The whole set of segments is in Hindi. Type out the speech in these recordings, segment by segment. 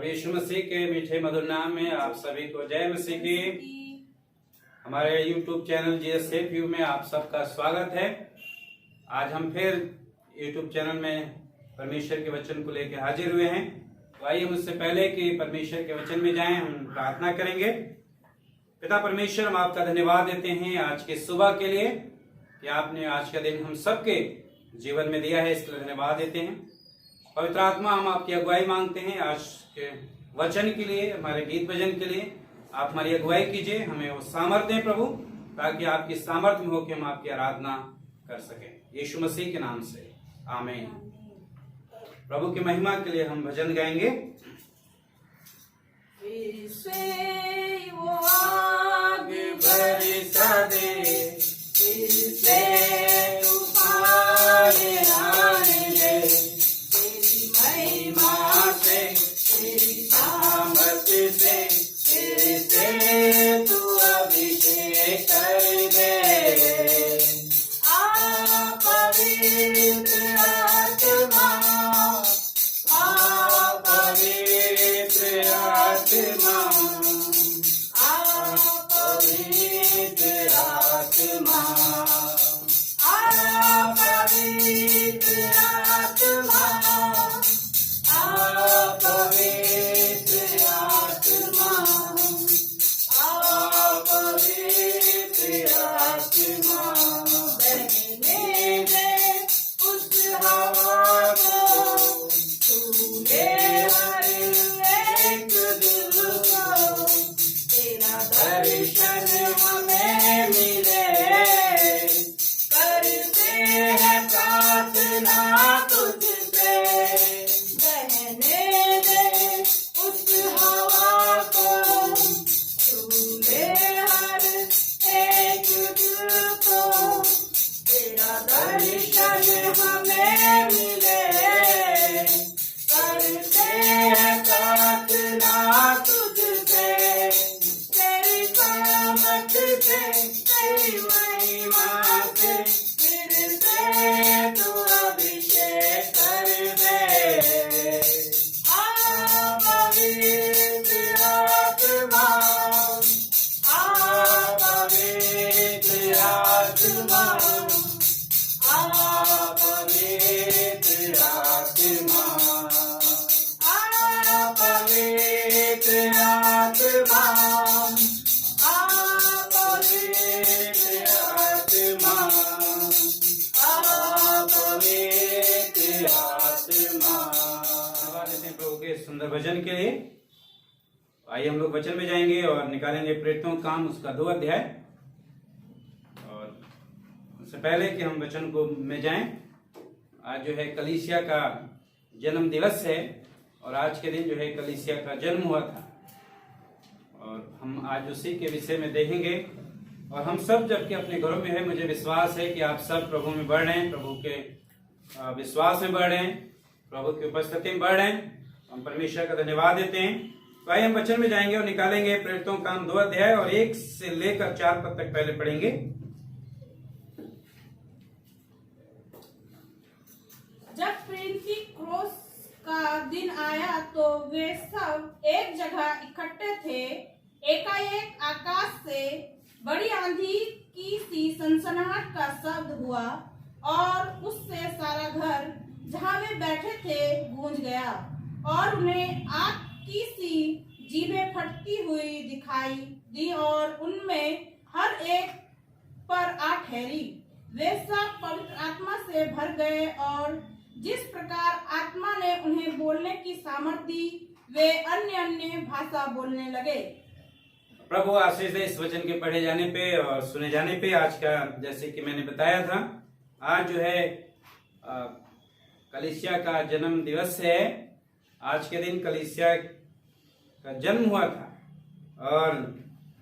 प्रभु यीशु मसीह के मीठे मधुर नाम में आप सभी को जय मसीह की। हमारे YouTube channel GS safe you में आप सबका स्वागत है। आज हम फिर YouTube चैनल में परमेश्वर के वचन को लेकर हाजिर हुए हैं। तो आइए मुझसे पहले कि परमेश्वर के वचन में जाएं, हम प्रार्थना करेंगे। पिता परमेश्वर, हम आपका धन्यवाद देते हैं आज के सुबह के लिए कि आपने आज का दिन हम सबके जीवन में दिया है, इसके लिए धन्यवाद देते हैं। पवित्र आत्मा, हम आपकी अगुवाई मांगते हैं आज के वचन के लिए, हमारे गीत भजन के लिए। आप हमारी अगुवाई कीजिए, हमें वो सामर्थ्य दें प्रभु, ताकि आपकी सामर्थ्य में होकर हम आपकी आराधना कर सकें। यीशु मसीह के नाम से आमीन। प्रभु की महिमा के लिए हम भजन गाएंगे। वो आग बरसा दे, इससे तूफान आने दे, तेरी महिमा से, तेरी सामर्थ से, तेरे से तू अभिषेक कर दे। आ पवित्र आत्मा, आ पवित्र आत्मा, आ पवित्र आत्मा, आ पवित्र आत्मा, आ पवित्र आत्मा, आ पवित्र आत्मा, बहने दे उस हवा को, छूले हर एक दिल को, तेरा दर्शन हमें मिले, करते हैं प्रार्थना तुझसे। बहने दे उस हवा को, छूले हर एक दिल को, तेरा दर्शन हमें मिले, करते हैं प्रार्थना तुझसे। तेरी सामर्थ से, तेरी महिमा से, फिर से तू अभिषेक कर दे। आ पवित्र आत्मा, आ पवित्र आत्मा, आ पवित्र आत्मा, आ पवित्र आत्मा, आ पवित्र आत्मा, आ पवित्र आत्मा। धन्यवाद देते हैं प्रभु के सुंदर भजन के लिए। आइए हम लोग वचन में जाएंगे और निकालेंगे प्रेरितों का काम उसका 2 अध्याय। और उससे पहले कि हम वचन को में जाएं, आज जो है कलीसिया का जन्म दिवस है और आज के दिन जो है कलीसिया का जन्म हुआ था, और हम आज उसी के विषय में देखेंगे। और हम सब जबकि अपने घरों में है, मुझे विश्वास है कि आप सब प्रभु में बढ़ रहे हैं, प्रभु के विश्वास में बढ़ रहे हैं, प्रभु की उपस्थिति में बढ़ रहे हैं। हम परमेश्वर का धन्यवाद देते हैं। तो आइए हम वचन में जाएंगे और निकालेंगे प्रेरितों का काम 2 अध्याय और 1 से लेकर 4 पद तक पहले पढ़ेंगे। जब पेंतीकोस्त का दिन आया तो वे सब एक जगह इकट्ठे थे। एकाएक आकाश से बड़ी आंधी की सी सनसनाहट का शब्द हुआ और उससे सारा घर जहाँ वे बैठे थे गूंज गया, और उन्हें आग की सी जीभें फटती हुई दिखाई दी और उनमें हर एक पर आ ठहरी। वे सब पवित्र आत्मा से भर गए और जिस प्रकार आत्मा ने उन्हें बोलने की सामर्थ दी, वे अन्य अन्य भाषा बोलने लगे। प्रभु आशीष दे इस वचन के पढ़े जाने पे और सुने जाने पे। आज का, जैसे कि मैंने बताया था, आज जो है कलीसिया का जन्म दिवस है। आज के दिन कलीसिया का जन्म हुआ था, और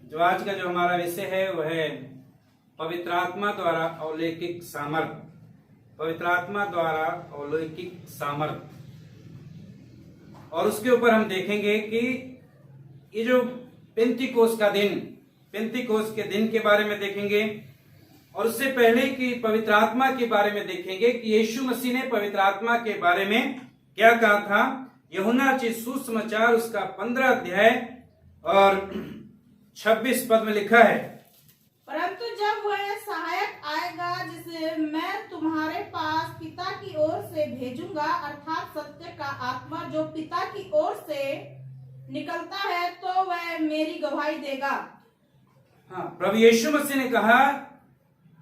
जो आज का जो हमारा विषय है वह है पवित्र आत्मा द्वारा अलौकिक सामर्थ। पवित्र आत्मा द्वारा अलौकिक सामर्थ। और उसके ऊपर हम देखेंगे कि ये जो पेंतीकोस्त का दिन, पेंतीकोस्त के दिन के बारे में देखेंगे, और उससे पहले कि पवित्र आत्मा के बारे में देखेंगे कि यीशु मसीह ने पवित्र आत्मा के बारे में क्या कहा था। यूहन्ना रचित सुसमाचार उसका 15 अध्याय और 26 पद में लिखा है, परंतु जब वह सहायक आएगा जिसे मैं तुम्हारे पास पिता की ओर से भेजूंगा, अर्थात सत्य का आत्मा जो पिता की ओर से निकलता है, तो वह मेरी गवाही देगा। हाँ, प्रभु यीशु मसीह ने कहा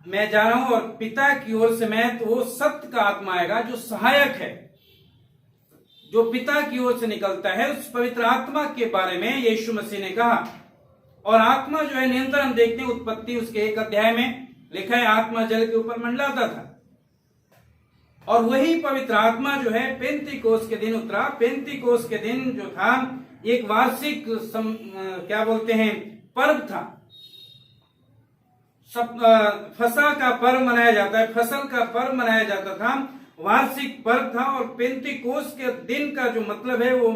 मैं जा रहा हूं और पिता की ओर से मैं, तो वो सत्य का आत्मा आएगा जो सहायक है, जो पिता की ओर से निकलता है। उस पवित्र आत्मा के बारे में यीशु मसीह ने कहा। और आत्मा जो है, निरंतर हम देखते हैं उत्पत्ति उसके 1 अध्याय में लिखा है, आत्मा जल के ऊपर मंडलाता था। और वही पवित्र आत्मा जो है पेंतीकोस के दिन उतरा। पेंतीकोस के दिन जो था एक वार्षिक क्या बोलते हैं पर्व था। फसह का पर्व मनाया जाता है, फसल का पर्व मनाया जाता था, वार्षिक पर्व था। और पेंतीकोस के दिन का जो मतलब है, वो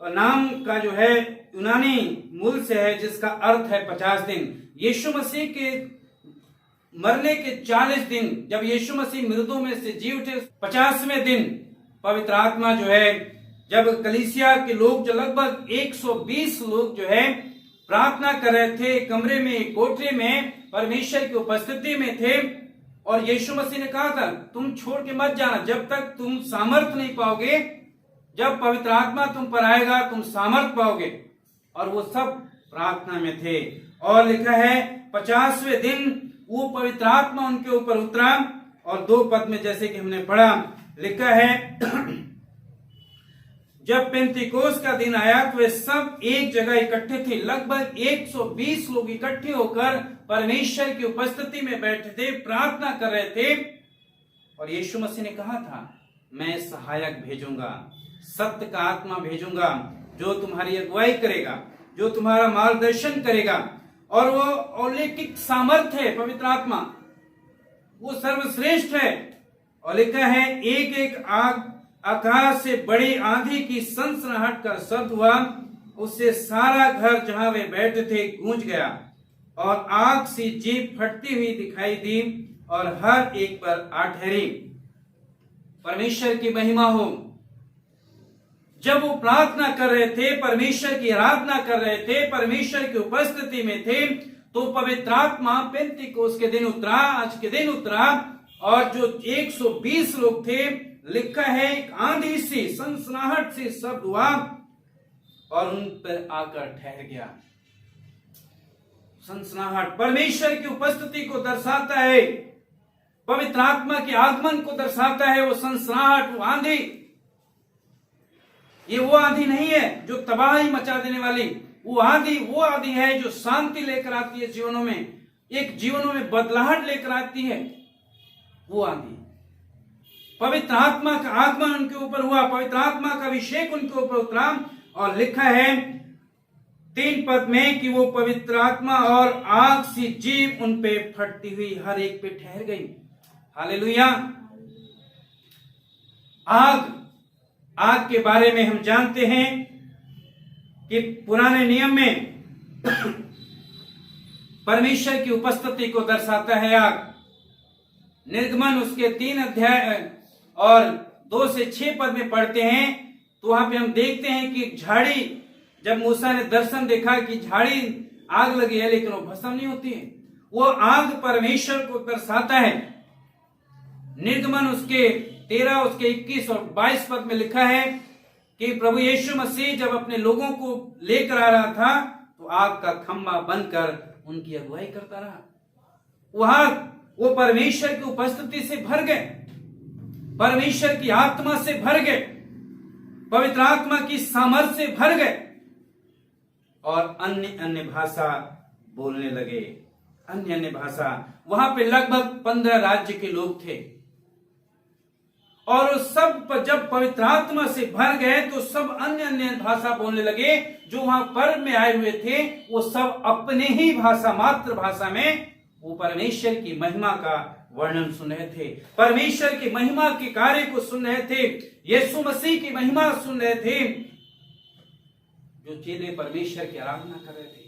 नाम का जो है यूनानी मूल से है, जिसका अर्थ है 50 दिन। यीशु मसीह के मरने के 40 दिन, जब यीशु मसीह मृतों में से जी उठे, 50वें दिन पवित्र आत्मा जो है, जब कलीसिया के लोग, जो लगभग 120 लोग जो है प्रार्थना कर रहे थे, कमरे में, एक कोठरी में परमेश्वर की उपस्थिति में थे। और यीशु मसीह ने कहा था, तुम छोड़ के मत जाना जब तक तुम सामर्थ नहीं पाओगे। जब पवित्र आत्मा तुम पर आएगा, तुम सामर्थ पाओगे। और वो सब प्रार्थना में थे। और लिखा है 50वें दिन वो पवित्र आत्मा उनके ऊपर उतरा। और 2 पद में जैसे कि हमने पढ़ा, लिखा है जब पेंतीकोस का दिन आया तो वे सब एक जगह इकट्ठे थे। लगभग 120 लोग इकट्ठे होकर परमेश्वर की उपस्थिति में बैठे थे, प्रार्थना कर रहे थे। और यीशु मसीह ने कहा था, मैं सहायक भेजूंगा, सत्य का आत्मा भेजूंगा, जो तुम्हारी अगुवाई करेगा, जो तुम्हारा मार्गदर्शन करेगा। और वो अलौकिक सामर्थ्य है पवित्र आत्मा, वो सर्वश्रेष्ठ है। और लिखा है एक एक आग आकाश से बड़ी आंधी की सनसनाहट का शब्द हुआ, उससे सारा घर जहां वे बैठे थे गूंज गया। और आग सी जीभ फटती हुई दिखाई दी और हर एक पर आ ठहरी। परमेश्वर की महिमा हो। जब वो प्रार्थना कर रहे थे, परमेश्वर की आराधना कर रहे थे, परमेश्वर की उपस्थिति में थे, तो पवित्र आत्मा पेंतीकोस के दिन उतरा, आज के दिन उतरा। और जो 120 लोग थे, लिखा है एक आंधी सी सनसनाहट से शब्द हुआ और उन पर आकर ठहर गया। सनसनाहट परमेश्वर की उपस्थिति को दर्शाता है, पवित्र आत्मा के आगमन को दर्शाता है। वो सनसनाहट, वो आंधी, ये वो आंधी नहीं है जो तबाही मचा देने वाली, वो आंधी है जो शांति लेकर आती है जीवनों में, एक जीवनों में बदलाहट लेकर आती है। वो आंधी पवित्र आत्मा का आगमन उनके ऊपर हुआ, पवित्र आत्मा का अभिषेक उनके ऊपर उतरा। और लिखा है 3 पद में कि वो पवित्र आत्मा और आग सी जीभ उन पे फटती हुई हर एक पे ठहर गई। हालेलुया। आग के बारे में हम जानते हैं कि पुराने नियम में परमेश्वर की उपस्थिति को दर्शाता है आग। निर्गमन उसके 3 अध्याय और 2 से 6 पद में पढ़ते हैं, तो वहां पे हम देखते हैं कि झाड़ी, जब मूसा ने दर्शन देखा कि झाड़ी आग लगी है लेकिन वो भस्म नहीं होती है, वो आग परमेश्वर को दर्शाता है। निर्गमन उसके 13, उसके 21 और 22 पद में लिखा है कि प्रभु यीशु मसीह जब अपने लोगों को लेकर आ रहा था, तो आग का खंभा बनकर उनकी अगुवाई करता रहा। वहां वो परमेश्वर की उपस्थिति से भर गए, परमेश्वर की आत्मा से भर गए, पवित्र आत्मा की सामर्थ्य से भर गए और अन्य अन्य भाषा बोलने लगे। अन्य अन्य भाषा, वहां पे लगभग 15 राज्य के लोग थे। और सब जब पवित्र आत्मा से भर गए तो सब अन्य अन्य भाषा बोलने लगे। जो वहां पर्व में आए हुए थे वो सब अपने ही भाषा, मातृभाषा में वो परमेश्वर की महिमा का वर्णन सुन रहे थे, परमेश्वर की महिमा के कार्य को सुन रहे थे, यीशु मसीह की महिमा सुन रहे थे। जो चेले परमेश्वर की आराधना कर रहे थे,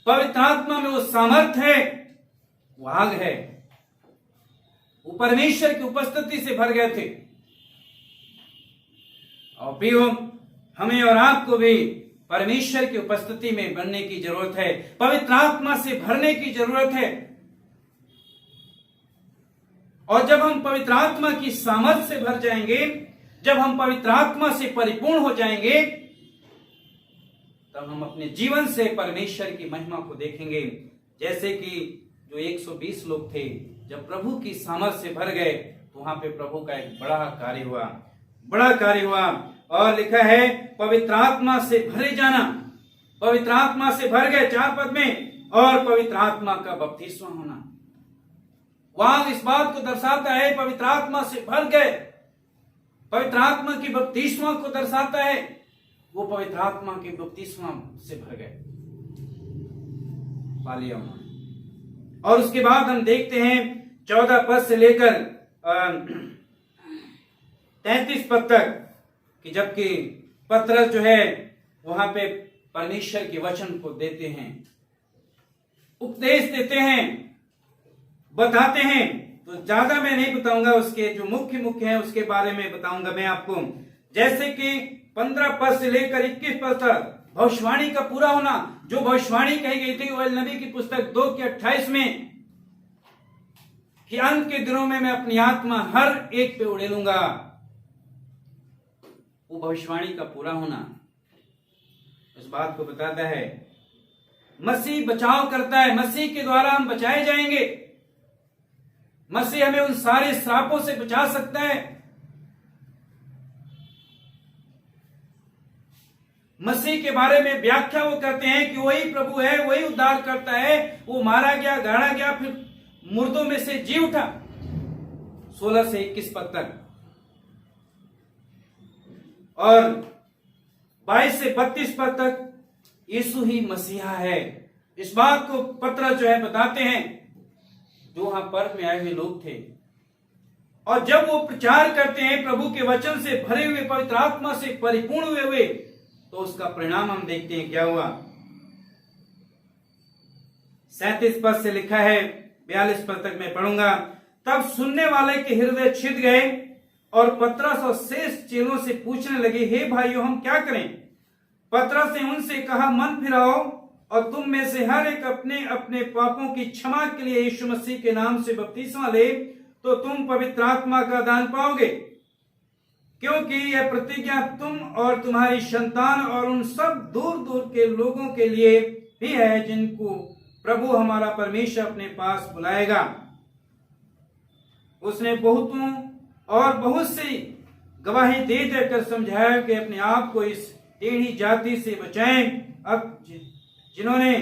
पवित्र आत्मा में वो सामर्थ है, वो आग है, वो परमेश्वर की उपस्थिति से भर गए थे। और प्रियो, हमें और आपको भी परमेश्वर की उपस्थिति में बनने की जरूरत है, पवित्र आत्मा से भरने की जरूरत है। और जब हम पवित्र आत्मा की सामर्थ से भर जाएंगे, जब हम पवित्र आत्मा से परिपूर्ण हो जाएंगे, तब हम अपने जीवन से परमेश्वर की महिमा को देखेंगे। जैसे कि जो 120 लोग थे, जब प्रभु की सामर्थ से भर गए तो वहां पे प्रभु का एक बड़ा कार्य हुआ। और लिखा है पवित्र आत्मा से भरे जाना, पवित्र आत्मा से भर गए 4 पद में, और पवित्र आत्मा का बपतिस्मा होना। वहां इस बात को दर्शाता है, पवित्र आत्मा से भर गए, पवित्र आत्मा की बपतिस्मा को दर्शाता है। वो पवित्र आत्मा के बपतिस्मा से भर गए, पा लिया उन्होंने। और उसके बाद हम देखते हैं 14 पद से लेकर 33 पद तक कि जबकि पतरस जो है वहां पे परमेश्वर के वचन को देते हैं, उपदेश देते हैं, बताते हैं। तो ज्यादा मैं नहीं बताऊंगा, उसके जो मुख्य है उसके बारे में बताऊंगा मैं आपको। जैसे कि 15 पद से लेकर 21 पद तक भविष्यवाणी का पूरा होना, जो भविष्यवाणी कही गई थी योएल नबी की पुस्तक 2:28 में कि अंत के दिनों में मैं अपनी आत्मा हर एक पे उड़ेलूंगा। वो भविष्यवाणी का पूरा होना इस बात को बताता है। मसीह बचाव करता है, मसीह के द्वारा हम बचाए जाएंगे। मसीह हमें उन सारे श्रापों से बचा सकता है। मसीह के बारे में व्याख्या वो करते हैं कि वही प्रभु है, वही उद्धार करता है। वो मारा गया, गाड़ा गया, फिर मुर्दों में से जी उठा। 16 से 21 पद तक और 22 से 32 पद तक यीशु ही मसीहा है। इस बात को पतरस जो है बताते हैं, जो वहां पर्व में आए हुए लोग थे। और जब वो प्रचार करते हैं प्रभु के वचन से भरे हुए, पवित्र आत्मा से परिपूर्ण हुए, तो उसका परिणाम हम देखते हैं क्या हुआ। 37 पद से लिखा है, 42 पद तक मैं पढ़ूंगा। तब सुनने वाले के हृदय छिद गए और पतरस और शेष चेलों से पूछने लगे, हे भाइयों, हम क्या करें? पतरस ने उनसे कहा, मन फिराओ और तुम में से हर एक अपने अपने पापों की क्षमा के लिए यीशु मसीह के नाम से बपतिस्मा ले, तो तुम पवित्र आत्मा का दान पाओगे। क्योंकि यह प्रतिज्ञा तुम और तुम्हारी संतान और उन सब दूर दूर के लोगों के लिए भी है, जिनको प्रभु हमारा परमेश्वर अपने पास बुलाएगा। उसने बहुतों और बहुत सी गवाही दे देकर समझाया कि अपने आप को इस टेढ़ी जाति से बचाएं। अब जिन्होंने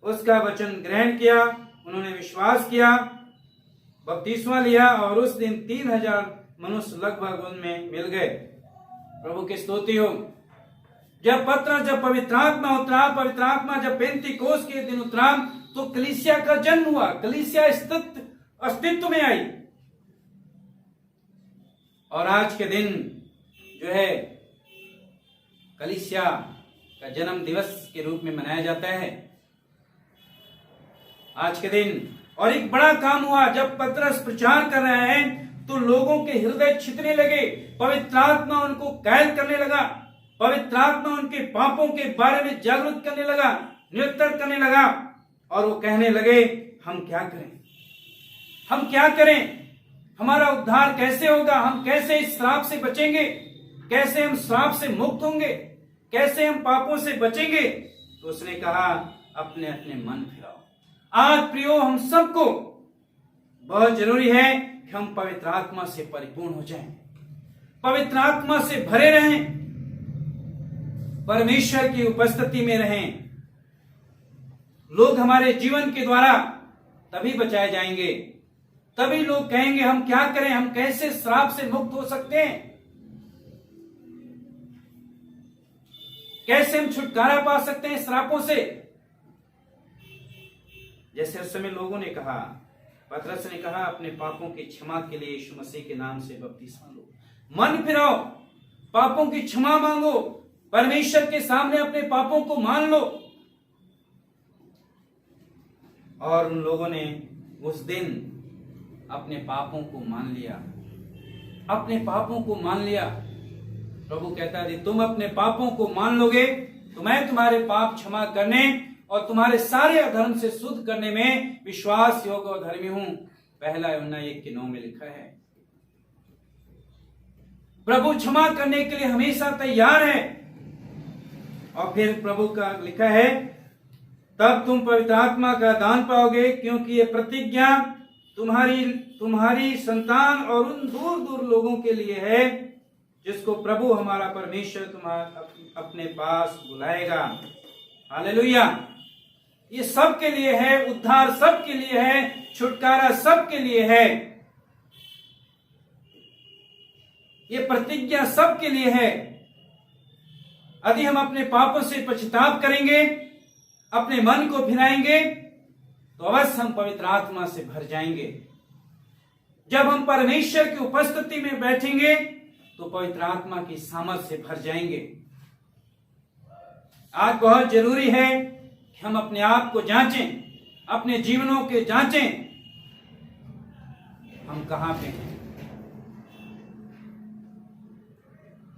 उसका वचन ग्रहण किया, उन्होंने विश्वास किया, बपतिस्मा लिया, और उस दिन 3000 मनुष्य लगभग उनमें मिल गए। प्रभु की स्तुति हो। जब पवित्र आत्मा उतरा, पवित्र आत्मा जब पेंतीकोस्त के दिन उतरा, तो कलीसिया का जन्म हुआ, कलीसिया अस्तित्व में आई। और आज के दिन जो है कलीसिया का जन्म दिवस के रूप में मनाया जाता है आज के दिन। और एक बड़ा काम हुआ, जब पतरस प्रचार कर रहे हैं तो लोगों के हृदय छिदने लगे, पवित्र आत्मा उनको कैद करने लगा, पवित्र आत्मा उनके पापों के बारे में जागरूक करने लगा, निरुत्तर करने लगा। और वो कहने लगे, हम क्या करें, हम क्या करें, हमारा उद्धार कैसे होगा, हम कैसे इस श्राप से बचेंगे, कैसे हम श्राप से मुक्त होंगे, कैसे हम पापों से बचेंगे। तो उसने कहा, अपने अपने मन फिराओ। आज प्रियो, हम सबको बहुत जरूरी है कि हम पवित्र आत्मा से परिपूर्ण हो जाएं, पवित्र आत्मा से भरे रहें, परमेश्वर की उपस्थिति में रहें। लोग हमारे जीवन के द्वारा तभी बचाए जाएंगे, तभी लोग कहेंगे हम क्या करें, हम कैसे श्राप से मुक्त हो सकते हैं, कैसे हम छुटकारा पा सकते हैं श्रापों से। जैसे उस समय लोगों ने कहा, पतरस ने कहा, अपने पापों की क्षमा के लिए यीशु मसीह के नाम से बपतिस्मा लो, मन फिराओ, पापों की क्षमा मांगो, परमेश्वर के सामने अपने पापों को मान लो। और उन लोगों ने उस दिन अपने पापों को मान लिया, अपने पापों को मान लिया। प्रभु कहता है तुम अपने पापों को मान लोगे तो मैं तुम्हारे पाप क्षमा करने और तुम्हारे सारे अधर्म से शुद्ध करने में विश्वास योग्य और धर्मी हूं। पहला यूहन्ना 1:9 में लिखा है। प्रभु क्षमा करने के लिए हमेशा तैयार है। और फिर प्रभु का लिखा है तब तुम पवित्र आत्मा का दान पाओगे, क्योंकि ये प्रतिज्ञा तुम्हारी संतान और उन दूर दूर लोगों के लिए है जिसको प्रभु हमारा परमेश्वर तुम्हारा अपने पास बुलाएगा। हालेलुया। ये सब के लिए है, उद्धार सब के लिए है, छुटकारा सब के लिए है, ये प्रतिज्ञा सब के लिए है। यदि हम अपने पापों से पश्चाताप करेंगे, अपने मन को फिराएंगे तो अवश्य हम पवित्र आत्मा से भर जाएंगे। जब हम परमेश्वर की उपस्थिति में बैठेंगे तो पवित्र आत्मा की सामर्थ से भर जाएंगे। आज बहुत जरूरी है कि हम अपने आप को जांचें, अपने जीवनों के जांचें, हम कहां पे हैं।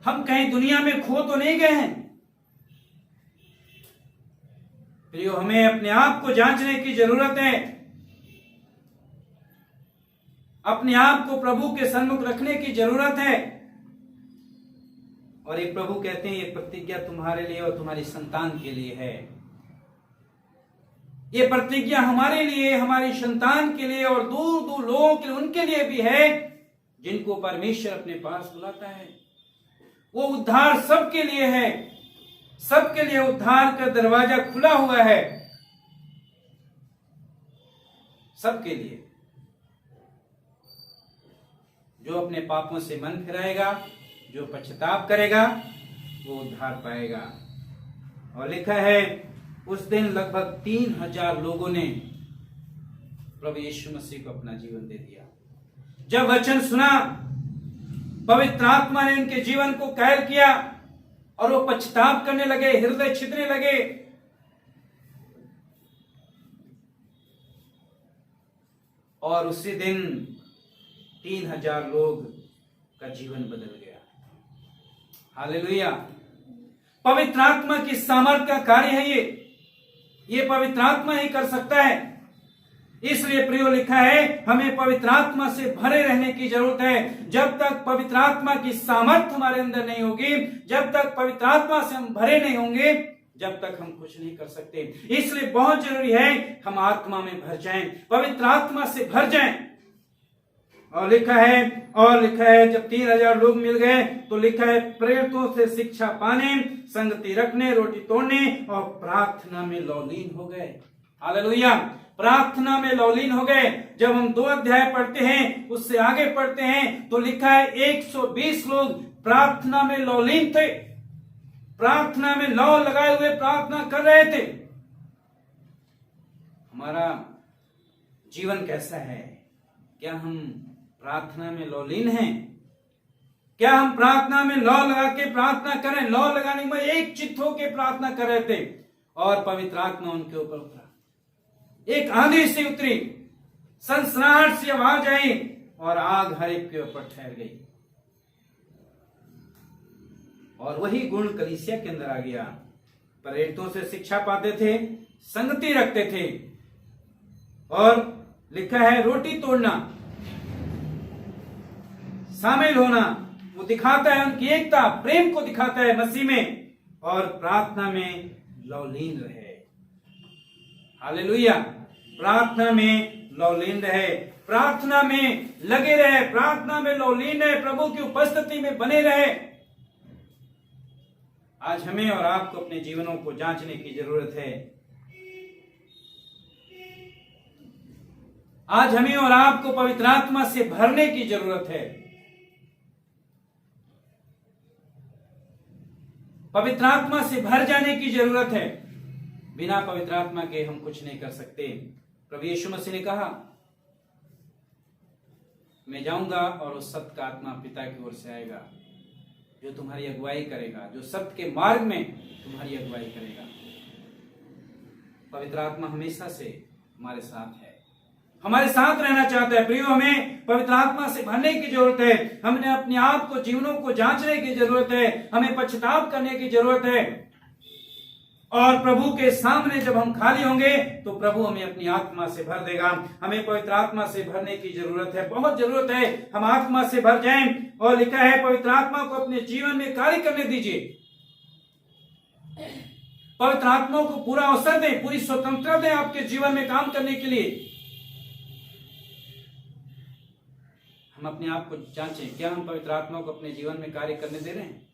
हम कहीं दुनिया में खो तो नहीं गए हैं। प्रियो, हमें अपने आप को जांचने की जरूरत है। अपने आप को प्रभु के सन्मुख रखने की जरूरत है। और ये प्रभु कहते हैं ये प्रतिज्ञा तुम्हारे लिए और तुम्हारी संतान के लिए है। ये प्रतिज्ञा हमारे लिए, हमारी संतान के लिए और दूर दूर लोगों के लिए, उनके लिए भी है जिनको परमेश्वर अपने पास बुलाता है। वो उद्धार सबके लिए है। सबके लिए उद्धार का दरवाजा खुला हुआ है, सबके लिए। जो अपने पापों से मन फिराएगा, जो पश्चाताप करेगा, वो उद्धार पाएगा। और लिखा है उस दिन लगभग 3000 लोगों ने प्रभु यीशु मसीह को अपना जीवन दे दिया। जब वचन सुना, पवित्र आत्मा ने उनके जीवन को कैद किया और वो पश्चाताप करने लगे, हृदय छिदने लगे। और उसी दिन 3000 लोग का जीवन बदल गया। हालेलुया। पवित्र आत्मा की सामर्थ का कार्य है ये पवित्र आत्मा ही कर सकता है। इसलिए प्रियो लिखा है हमें पवित्र आत्मा से भरे रहने की जरूरत है। जब तक पवित्र आत्मा की सामर्थ हमारे अंदर नहीं होगी, जब तक पवित्र आत्मा से हम भरे नहीं होंगे, जब तक हम कुछ नहीं कर सकते। इसलिए बहुत जरूरी है हम आत्मा में भर जाएं, पवित्र आत्मा से भर जाएं। और लिखा है जब 3000 लोग मिल गए तो लिखा है प्रेरितों से शिक्षा पाने, संगति रखने, रोटी तोड़ने और प्रार्थना में लौलीन हो गए। हालेलुया। प्रार्थना में लौलीन हो गए। जब हम 2 अध्याय पढ़ते हैं, उससे आगे पढ़ते हैं तो लिखा है 120 लोग प्रार्थना में लौलीन थे। प्रार्थना में लौ लगाए हुए प्रार्थना कर रहे थे। हमारा जीवन कैसा है? क्या हम प्रार्थना में लौलीन हैं? क्या हम प्रार्थना में लौ लगा के प्रार्थना करें? लौ लगाने में एक चित्त होकर प्रार्थना कर रहे थे और पवित्र आत्मा उनके ऊपर उतरा। एक आंधी सी उतरी, सनसनाहट सी आवाज आई और आग हर एक के ऊपर ठहर गई। और वही गुण कलीसिया के अंदर आ गया। प्रेरितों से शिक्षा पाते थे, संगति रखते थे और लिखा है रोटी तोड़ना, शामिल होना। वो दिखाता है उनकी एकता, प्रेम को दिखाता है मसीह में। और प्रार्थना में लौलीन रहे। हालेलुया। प्रार्थना में लौलीन रहे, प्रार्थना में लगे रहे, प्रार्थना में लौलीन रहे, प्रभु की उपस्थिति में बने रहे। आज हमें और आपको अपने जीवनों को जांचने की जरूरत है। आज हमें और आपको पवित्र आत्मा से भरने की जरूरत है। पवित्र आत्मा से भर जाने की जरूरत है। बिना पवित्र आत्मा के हम कुछ नहीं कर सकते। प्रभु यीशु मसीह ने कहा मैं जाऊंगा और उस सत्य का आत्मा पिता की ओर से आएगा जो तुम्हारी अगुवाई करेगा, जो सत्य के मार्ग में तुम्हारी अगुवाई करेगा। पवित्र आत्मा हमेशा से हमारे साथ है। हमारे साथ रहना चाहता है। प्रियो, हमें पवित्र आत्मा से भरने की जरूरत है। हमने अपने आप को, जीवनों को जांचने की जरूरत है। हमें पश्चाताप करने की जरूरत है। और प्रभु के सामने जब हम खाली होंगे तो प्रभु हमें अपनी आत्मा से भर देगा। हमें पवित्र आत्मा से भरने की जरूरत है, बहुत जरूरत है। हम आत्मा से भर जाएं। और लिखा है, पवित्र आत्मा को अपने जीवन में कार्य करने दीजिए। पवित्र आत्मा को पूरा अवसर दें, पूरी स्वतंत्रता दें आपके जीवन में काम करने के लिए। हम अपने आप को जांचें, क्या हम पवित्र आत्मा को अपने जीवन में कार्य करने दे रहे हैं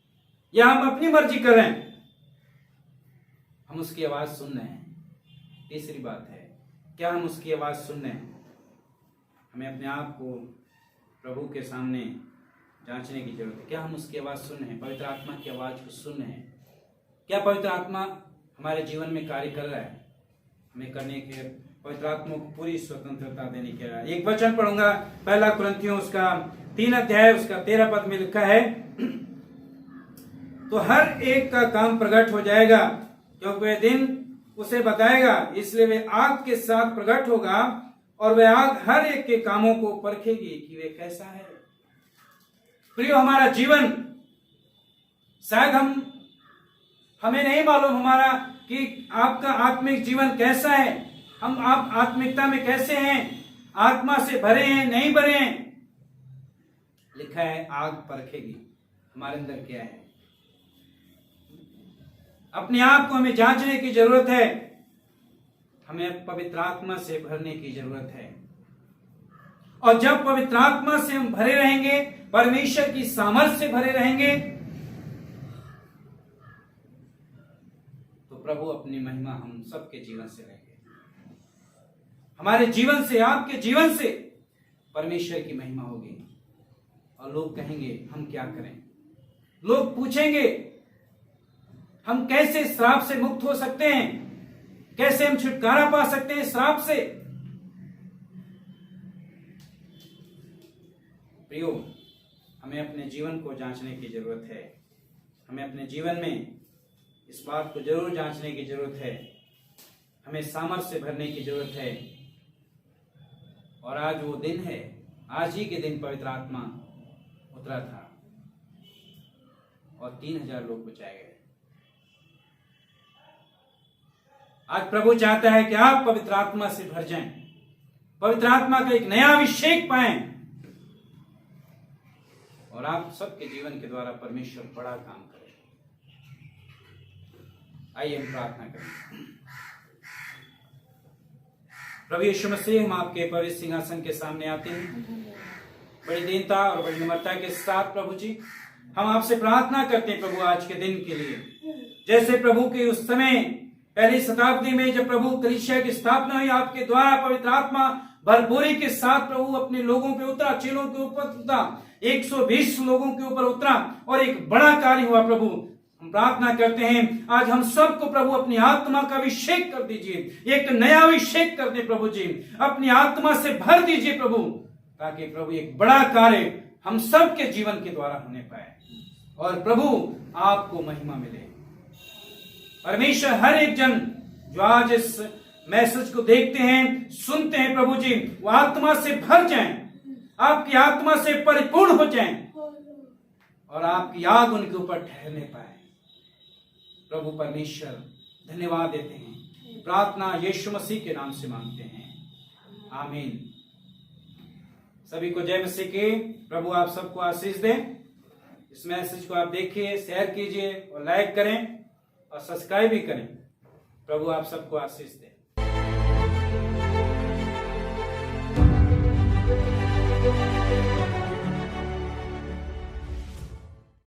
या हम अपनी मर्जी कर रहे हैं? हम उसकी आवाज सुन रहे हैं। तीसरी बात है, क्या हम उसकी आवाज सुन रहे हैं? हमें अपने आप को प्रभु के सामने जांचने की जरूरत है। क्या हम उसकी आवाज सुन रहे हैं? पवित्र आत्मा की आवाज को सुन रहे हैं? क्या पवित्र आत्मा हमारे जीवन में कार्य कर रहा है? हमें करने के पवित्र आत्मा को पूरी स्वतंत्रता देने के लिए एक वचन पढ़ूंगा, पहला कुरिन्थियों उसका 3 अध्याय उसका 13 पद में लिखा है, तो हर एक का काम प्रकट हो जाएगा, क्योंकि वह दिन उसे बताएगा। इसलिए वे आग के साथ प्रकट होगा और वह आग हर एक के कामों को परखेगी कि वे कैसा है। प्रियो, हमारा जीवन शायद हमें नहीं मालूम हमारा कि आपका आत्मिक जीवन कैसा है, हम आप आत्मिकता में कैसे हैं, आत्मा से भरे हैं नहीं भरे हैं। लिखा है आग परखेगी हमारे अंदर क्या है। अपने आप को हमें जांचने की जरूरत है। हमें पवित्र आत्मा से भरने की जरूरत है। और जब पवित्र आत्मा से हम भरे रहेंगे, परमेश्वर की सामर्थ से भरे रहेंगे, तो प्रभु अपनी महिमा हम सबके जीवन से रहेंगे। हमारे जीवन से, आपके जीवन से परमेश्वर की महिमा होगी। और लोग कहेंगे हम क्या करें? लोग पूछेंगे हम कैसे श्राप से मुक्त हो सकते हैं, कैसे हम छुटकारा पा सकते हैं श्राप से। प्रियो, हमें अपने जीवन को जांचने की जरूरत है। हमें अपने जीवन में इस बात को जरूर जांचने की जरूरत है। हमें सामर्थ्य से भरने की जरूरत है। और आज वो दिन है, आज ही के दिन पवित्र आत्मा उतरा था और 3000 लोग बचाए गए। आज प्रभु चाहता है कि आप पवित्र आत्मा से भर जाएं, पवित्र आत्मा का एक नया अभिषेक पाएं और आप सबके जीवन के द्वारा परमेश्वर बड़ा काम करें। आइए हम प्रार्थना करें। प्रभु यीशु मसीह, हम आपके पवित्र सिंहासन के सामने आते हैं बड़ी दीनता और बड़ी निम्रता के साथ। प्रभु जी, हम आपसे प्रार्थना करते हैं प्रभु आज के दिन के लिए। जैसे प्रभु के उस समय पहली शताब्दी में जब प्रभु कलीसिया की स्थापना हुई, आपके द्वारा पवित्र आत्मा भरपूरी के साथ प्रभु अपने लोगों पे उतरा, चेलों के ऊपर उतरा, 120 लोगों के ऊपर उतरा और एक बड़ा कार्य हुआ। प्रभु, हम प्रार्थना करते हैं आज हम सबको प्रभु अपनी आत्मा का अभिषेक कर दीजिए, एक नया अभिषेक कर दे प्रभु जी, अपनी आत्मा से भर दीजिए प्रभु, ताकि प्रभु एक बड़ा कार्य हम सबके जीवन के द्वारा होने पाए और प्रभु आपको महिमा मिले। परमेश्वर, हर एक जन जो आज इस मैसेज को देखते हैं, सुनते हैं प्रभु जी, वो आत्मा से भर जाएं, आपकी आत्मा से परिपूर्ण हो जाएं और आपकी आग उनके ऊपर ठहरने पाए। प्रभु परमेश्वर, धन्यवाद देते हैं। प्रार्थना यीशु मसीह के नाम से मांगते हैं, आमीन। सभी को जय मसीह की। प्रभु आप सबको आशीष दें। इस मैसेज को आप देखिए, शेयर कीजिए और लाइक करें और सब्सक्राइब भी करें। प्रभु आप सबको आशीष दें।